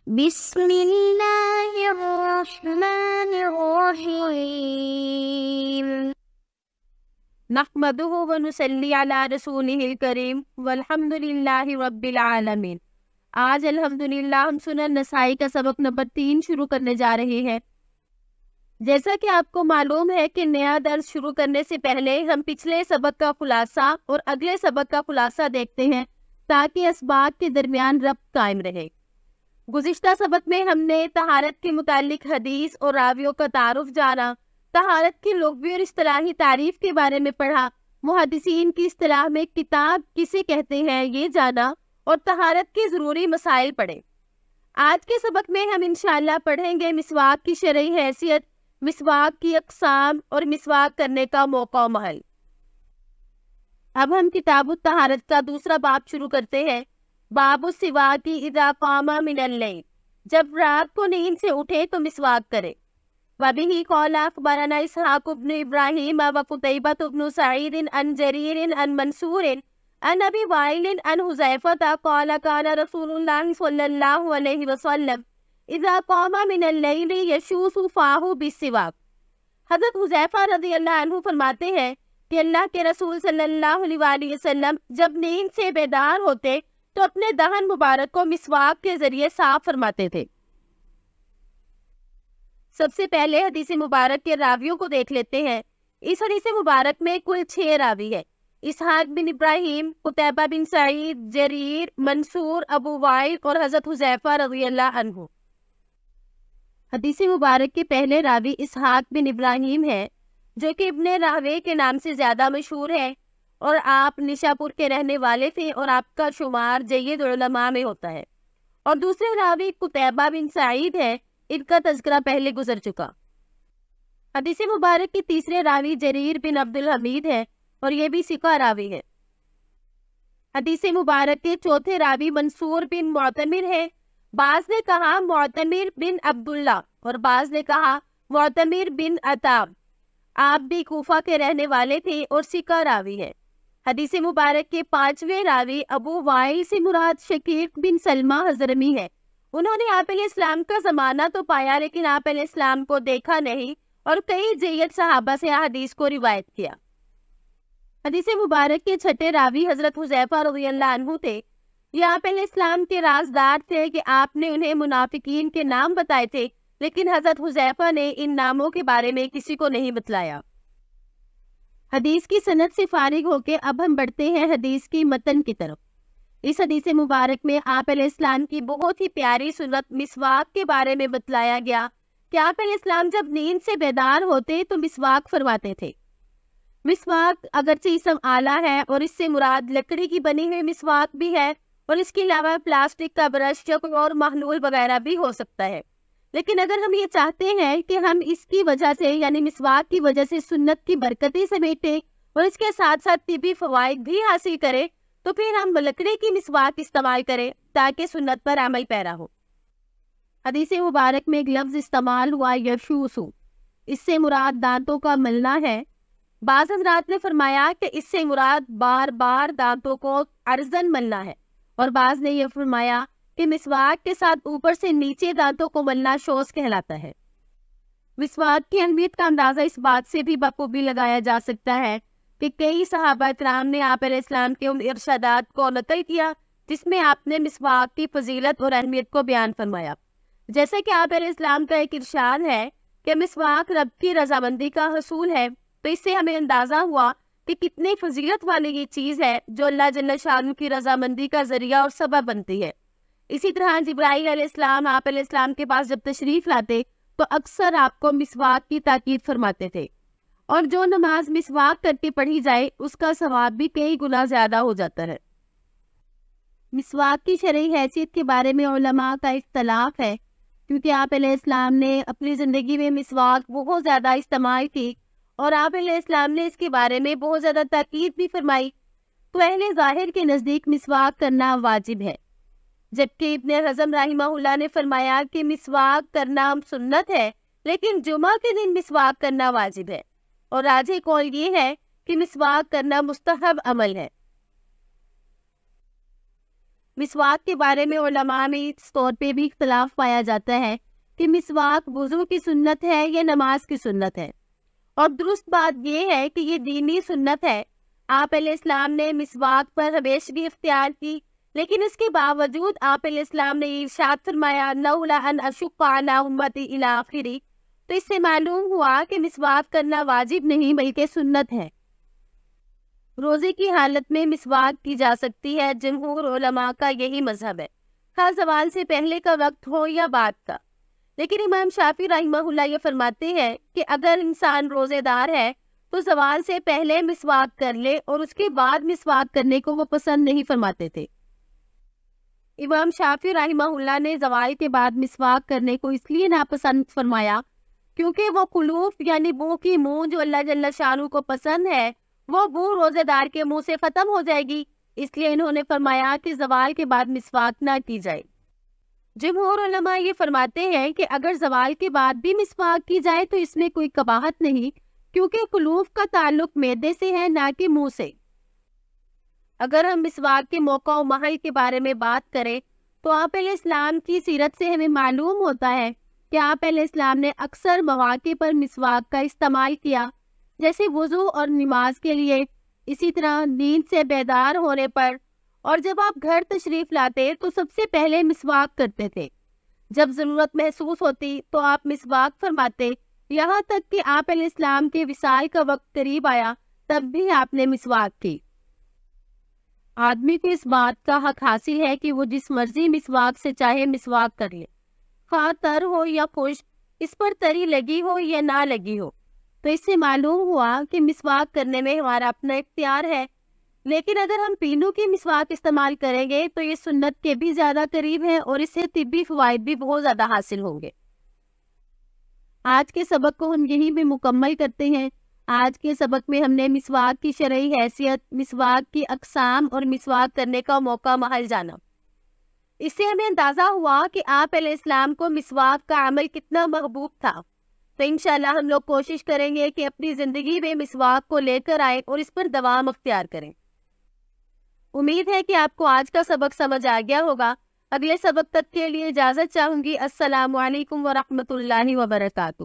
بسم اللہ الرحمن الرحیم نحمده ونصلی علی رسولہ الکریم والحمد للہ رب العالمین۔ آج الحمدللہ ہم سنن نسائی کا سبق نمبر 3 شروع کرنے جا رہے ہیں۔ جیسا کہ آپ کو معلوم ہے کہ نیا درس شروع کرنے سے پہلے ہم پچھلے سبق کا خلاصہ اور اگلے سبق کا خلاصہ دیکھتے ہیں تاکہ اسباق کے درمیان ربط قائم رہے۔ گزشتہ سبق میں ہم نے طہارت کے متعلق حدیث اور راویوں کا تعارف جانا، طہارت کی لغوی اور اصطلاحی تعریف کے بارے میں پڑھا، محدثین کی اصطلاح میں کتاب کسے کہتے ہیں یہ جانا، اور طہارت کے ضروری مسائل پڑھے۔ آج کے سبق میں ہم انشاءاللہ پڑھیں گے مسواک کی شرعی حیثیت، مسواک کی اقسام اور مسواک کرنے کا موقع و محل۔ اب ہم کتاب الطہارت کا دوسرا باب شروع کرتے ہیں۔ باب السواک اذا قام من اللیل، جب رات کو نیند سے اٹھے تو مسواک کرے۔ وبه قال اخبرنا اسحاق بن ابراہیم وقتیبۃ بن سعید عن جریر عن منصور عن ابی وائل عن حذیفہ قال كان رسول اللہ صلی اللہ علیہ وسلم اذا قام من اللیل یشوس فاہ بالسواک۔ حضرت حذیفہ رضی اللہ عنہ فرماتے ہیں کہ اللہ کے رسول صلی اللہ علیہ وآلہ وسلم جب نیند سے بیدار ہوتے تو اپنے دہن مبارک کو مسواک کے ذریعے صاف فرماتے تھے۔ سب سے پہلے حدیث مبارک کے راویوں کو دیکھ لیتے ہیں۔ اس حدیث مبارک میں کل 6 راوی ہے۔ اسحاق بن ابراہیم، قتیبہ بن سعید، جریر، منصور، ابو وائل اور حضرت حذیفہ رضی اللہ عنہ۔ حدیث مبارک کے پہلے راوی اسحاق بن ابراہیم ہے، جو کہ ابن راہوے کے نام سے زیادہ مشہور ہے، اور آپ نشاپور کے رہنے والے تھے اور آپ کا شمار جید علماء میں ہوتا ہے۔ اور دوسرے راوی قتیبہ بن سعید ہے، ان کا تذکرہ پہلے گزر چکا۔ حدیث مبارک کے تیسرے راوی جریر بن عبدالحمید ہے اور یہ بھی ثقہ راوی ہے۔ حدیث مبارک کے چوتھے راوی منصور بن معتمر ہے۔ بعض نے کہا معتمر بن عبداللہ اور بعض نے کہا معتمر بن عطاب۔ آپ بھی کوفہ کے رہنے والے تھے اور ثقہ راوی ہے۔ حدیث مبارک کے 5ویں راوی ابو وائل سے مراد شقیق بن سلمہ حضرمی ہے۔ انہوں نے آپ علیہ السلام کا زمانہ تو پایا لیکن آپ علیہ السلام کو دیکھا نہیں، اور کئی جید صحابہ سے حدیث کو روایت کیا۔ حدیث مبارک کے 6 راوی حضرت حذیفہ رضی اللہ عنہ تھے۔ یہ آپ علیہ السلام کے رازدار تھے کہ آپ نے انہیں منافقین کے نام بتائے تھے، لیکن حضرت حذیفہ نے ان ناموں کے بارے میں کسی کو نہیں بتلایا۔ حدیث کی سند سے فارغ ہو کے اب ہم بڑھتے ہیں حدیث کی متن کی طرف۔ اس حدیث مبارک میں آپ علیہ السلام کی بہت ہی پیاری سنت مسواک کے بارے میں بتلایا گیا کہ آپ علیہ السلام جب نیند سے بیدار ہوتے تو مسواک فرماتے تھے۔ مسواک اگرچہ اسم اعلیٰ ہے اور اس سے مراد لکڑی کی بنی ہوئی مسواک بھی ہے، اور اس کے علاوہ پلاسٹک کا برش یا کوئی اور محلول وغیرہ بھی ہو سکتا ہے، لیکن اگر ہم یہ چاہتے ہیں کہ ہم اس کی وجہ سے یعنی مسواک کی وجہ سے سنت کی برکتیں سمیٹیں اور اس کے ساتھ ساتھ طبی فوائد بھی حاصل کریں تو پھر ہم لکڑی کی مسواک استعمال کریں تاکہ سنت پر عمل پیرا ہو۔ حدیث مبارک میں ایک لفظ استعمال ہوا یشوسو، اس سے مراد دانتوں کا ملنا ہے۔ بعض حضرات نے فرمایا کہ اس سے مراد بار بار دانتوں کو عرضن ملنا ہے، اور بعض نے یہ فرمایا کہ مسواک کے ساتھ اوپر سے نیچے دانتوں کو ملنا شوز کہلاتا ہے۔ مسواک کی اہمیت کا اندازہ اس بات سے بھی بخوبی لگایا جا سکتا ہے کہ کئی صحابہ کرام نے آپ علیہ السلام کے ان ارشادات کو نقل کیا جس میں آپ نے مسواک کی فضیلت اور اہمیت کو بیان فرمایا۔ جیسا کہ آپ علیہ السلام کا ایک ارشاد ہے کہ مسواک رب کی رضامندی کا حصول ہے، تو اس سے ہمیں اندازہ ہوا کہ کتنی فضیلت والی یہ چیز ہے جو اللہ جل شانہ کی رضامندی کا ذریعہ اور سبب بنتی ہے۔ اسی طرح جبرائیل علیہ السلام آپ علیہ السلام کے پاس جب تشریف لاتے تو اکثر آپ کو مسواک کی تاکید فرماتے تھے، اور جو نماز مسواک کر کے پڑھی جائے اس کا ثواب بھی کئی گنا زیادہ ہو جاتا ہے۔ مسواک کی شرعی حیثیت کے بارے میں علماء کا اختلاف ہے، کیونکہ آپ علیہ السلام نے اپنی زندگی میں مسواک بہت زیادہ استعمال کی اور آپ علیہ السلام نے اس کے بارے میں بہت زیادہ تاکید بھی فرمائی، تو اہل ظاہر کے نزدیک مسواک کرنا واجب ہے، جبکہ ابن حزم رحمہ اللہ نے فرمایا کہ مسواک کرنا سنت ہے لیکن جمعہ کے دن مسواک کرنا واجب ہے، اور راجح قول یہ ہے کہ مسواک کرنا مستحب عمل ہے۔ مسواک کے بارے میں علماء میں اس طور پہ بھی اختلاف پایا جاتا ہے کہ مسواک وضو کی سنت ہے یا نماز کی سنت ہے، اور درست بات یہ ہے کہ یہ دینی سنت ہے۔ آپ علیہ السلام نے مسواک پر ہمیشگی اختیار کی، لیکن اس کے باوجود آپ علیہ السلام نے ارشاد فرمایا لولا ان اشق علی امتی الی آخری، تو اس سے معلوم ہوا کہ مسواک کرنا واجب نہیں بلکہ سنت ہے۔ روزے کی حالت میں مسواک کی جا سکتی ہے، جمہور علماء کا یہی مذہب ہے، خاص زوال سے پہلے کا وقت ہو یا بعد کا۔ لیکن امام شافعی رحمہ اللہ یہ فرماتے ہیں کہ اگر انسان روزے دار ہے تو زوال سے پہلے مسواک کر لے، اور اس کے بعد مسواک کرنے کو وہ پسند نہیں فرماتے تھے۔ امام شافعی رحمہ اللہ نے زوال کے بعد مسواک کرنے کو اس لیے ناپسند فرمایا کیونکہ وہ خلوف یعنی بو کی منہ جو اللہ جل شانہ کو پسند ہے، وہ بو روزے دار کے منہ سے ختم ہو جائے گی، اس لیے انہوں نے فرمایا کہ زوال کے بعد مسواک نہ کی جائے۔ جمہور علماء یہ فرماتے ہیں کہ اگر زوال کے بعد بھی مسواک کی جائے تو اس میں کوئی قباحت نہیں، کیونکہ خلوف کا تعلق معدے سے ہے نہ کہ منہ سے۔ اگر ہم مسواک کے موقع و محل کے بارے میں بات کریں تو آپ علیہ السلام کی سیرت سے ہمیں معلوم ہوتا ہے کہ آپ علیہ السلام نے اکثر مواقع پر مسواک کا استعمال کیا، جیسے وضو اور نماز کے لیے، اسی طرح نیند سے بیدار ہونے پر، اور جب آپ گھر تشریف لاتے تو سب سے پہلے مسواک کرتے تھے۔ جب ضرورت محسوس ہوتی تو آپ مسواک فرماتے، یہاں تک کہ آپ علیہ السلام کے وصال کا وقت قریب آیا تب بھی آپ نے مسواک کی۔ آدمی کو اس بات کا حق حاصل ہے کہ وہ جس مرضی مسواک سے چاہے مسواک کر لے، خواہ تر ہو یا خشک، اس پر تری لگی ہو یا نہ لگی ہو۔ تو اس سے معلوم ہوا کہ مسواک کرنے میں ہمارا اپنا اختیار ہے، لیکن اگر ہم پینوں کی مسواک استعمال کریں گے تو یہ سنت کے بھی زیادہ قریب ہے اور اس سے طبی فوائد بھی بہت زیادہ حاصل ہوں گے۔ آج کے سبق کو ہم یہیں پہ مکمل کرتے ہیں۔ آج کے سبق میں ہم نے مسواک کی شرعی حیثیت، مسواک کی اقسام اور مسواک کرنے کا موقع محل جانا۔ اس سے ہمیں اندازہ ہوا کہ آپ علیہ السلام کو مسواک کا عمل کتنا محبوب تھا۔ تو انشاءاللہ ہم لوگ کوشش کریں گے کہ اپنی زندگی میں مسواک کو لے کر آئیں اور اس پر دوام اختیار کریں۔ امید ہے کہ آپ کو آج کا سبق سمجھ آ گیا ہوگا۔ اگلے سبق تک کے لیے اجازت چاہوں گی۔ السلام علیکم ورحمۃ اللہ وبرکاتہ۔